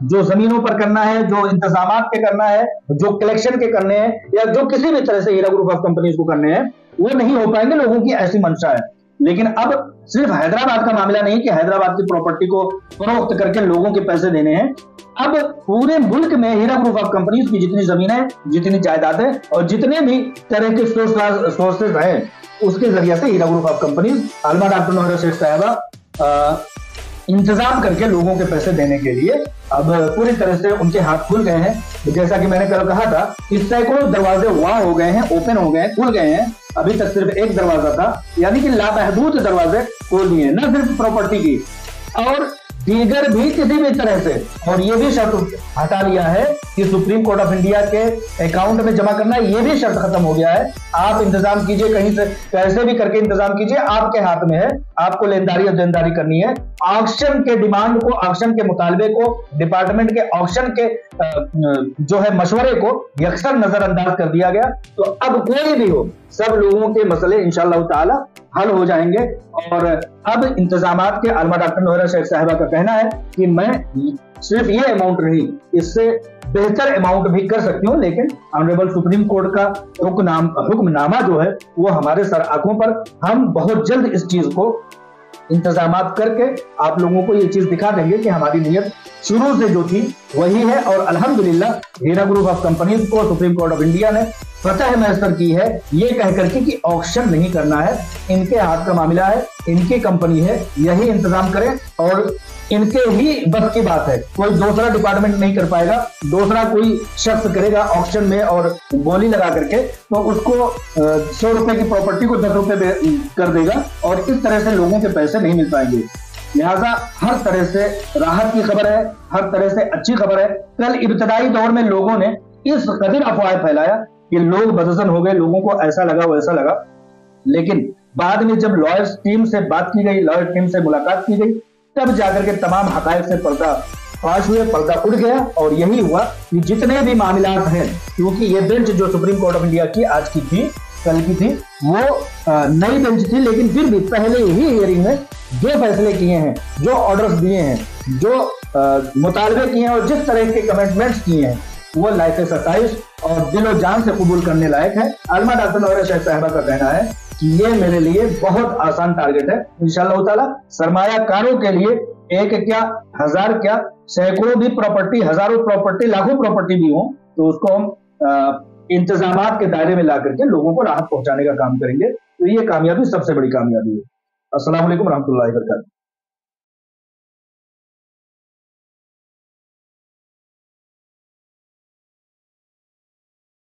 जो जमीनों पर करना है, जो इंतजामात के करना है, जो कलेक्शन के करने हैं, या जो किसी भी तरह से हीरा ग्रुप ऑफ कंपनीज को करने हैं, वो नहीं हो पाएंगे। लोगों की ऐसी मंशा है। लेकिन अब सिर्फ हैदराबाद का मामला नहीं कि हैदराबाद की प्रॉपर्टी को फरोख्त करके लोगों के पैसे देने हैं। अब पूरे मुल्क में हीरा ग्रुप ऑफ कंपनीज की जितनी जमीनें, जितनी जायदादें और जितने भी तरह के सोर्सेज हैं, उसके जरिए से हीरा ग्रुप ऑफ कंपनीज आलमा डॉक्टर नौहरा शेख साहिबा इंतजाम करके लोगों के पैसे देने के लिए अब पूरी तरह से उनके हाथ खुल गए हैं। जैसा कि मैंने कल कहा था कि सैकड़ों दरवाजे वहां हो गए हैं, ओपन हो गए हैं, खुल गए हैं। अभी तक सिर्फ एक दरवाजा था, यानी कि लामहदूद दरवाजे खोल दिए, न सिर्फ प्रॉपर्टी की और दीगर भी किसी भी तरह से। और ये भी शर्त हटा लिया है कि सुप्रीम कोर्ट ऑफ इंडिया के अकाउंट में जमा करना, ये भी शर्त खत्म हो गया है। आप इंतजाम कीजिए, कहीं से कैसे भी करके इंतजाम कीजिए, आपके हाथ में है, आपको लेनदारी और देनदारी करनी है। ऑक्शन के डिमांड को, ऑक्शन के मुतालबे को, डिपार्टमेंट के ऑक्शन के जो है मशवरे को यकसर नजरअंदाज कर दिया गया। तो अब कोई भी हो, सब लोगों के मसले इंशाअल्लाह ताला हल हो जाएंगे। और अब इंतजामात के आलमा डॉक्टर नौहरा शेख साहिबा का कहना है कि मैं सिर्फ ये अमाउंट नहीं, इससे बेहतर अमाउंट भी कर सकती हूँ, लेकिन ऑनरेबल सुप्रीम कोर्ट का हुक्मनामा जो है वो हमारे सर आंखों पर, हम बहुत जल्द इस चीज को इंतजामात करके आप लोगों को ये चीज दिखा देंगे कि हमारी नीयत शुरू से जो थी वही है। और अल्हम्दुलिल्लाह हीरा ग्रुप ऑफ कंपनीज को सुप्रीम कोर्ट ऑफ इंडिया ने फतह मैसर की है, ये कह करके कि ऑक्शन नहीं करना है, इनके हाथ का मामला है, इनकी कंपनी है, यही इंतजाम करें और इनके ही बस की बात है। कोई दूसरा डिपार्टमेंट नहीं कर पाएगा, दूसरा कोई शख्स करेगा ऑक्शन में और बोली लगा करके तो उसको 100 रुपए की प्रॉपर्टी को 10 रुपए कर देगा और इस तरह से लोगों के पैसे नहीं मिल पाएंगे। लिहाजा हर तरह से राहत की खबर है, हर तरह से अच्छी खबर है। कल इब्तदाई दौर में लोगों ने इस कदर अफवाह फैलाया कि लोग बदसन हो गए, लोगों को ऐसा लगा वैसा लगा, लेकिन बाद में जब लॉयर्स टीम से बात की गई, लॉयर टीम से मुलाकात की गई, तब जाकर के तमाम हकायक से पर्दा फाश हुए, पर्दा उड़ गया। और यही हुआ कि जितने भी मामलात हैं, क्योंकि ये बेंच जो सुप्रीम कोर्ट ऑफ इंडिया की आज की थी, कल की थी, वो नई बेंच थी, लेकिन फिर भी पहले ही हियरिंग में जो फैसले किए हैं, जो ऑर्डर्स दिए हैं, जो मुतालबे किए हैं और जिस तरह के कमिटमेंट्स किए हैं, वो लायक सताइश और दिलो जान से कबूल करने लायक है। आलमा डॉक्टर नौहरा शेख साहिबा का कहना है कि ये मेरे लिए बहुत आसान टारगेट है। इंशाअल्लाह ताला सरमायाकारों के लिए एक क्या, हजार क्या, सैकड़ों भी प्रॉपर्टी, हजारों प्रॉपर्टी, लाखों प्रॉपर्टी भी हो, तो उसको हम इंतजामात के दायरे में ला करके लोगों को राहत पहुंचाने का काम करेंगे। तो ये कामयाबी सबसे बड़ी कामयाबी है। अस्सलाम वालेकुम रहमतुल्लाहि व बरकातहू।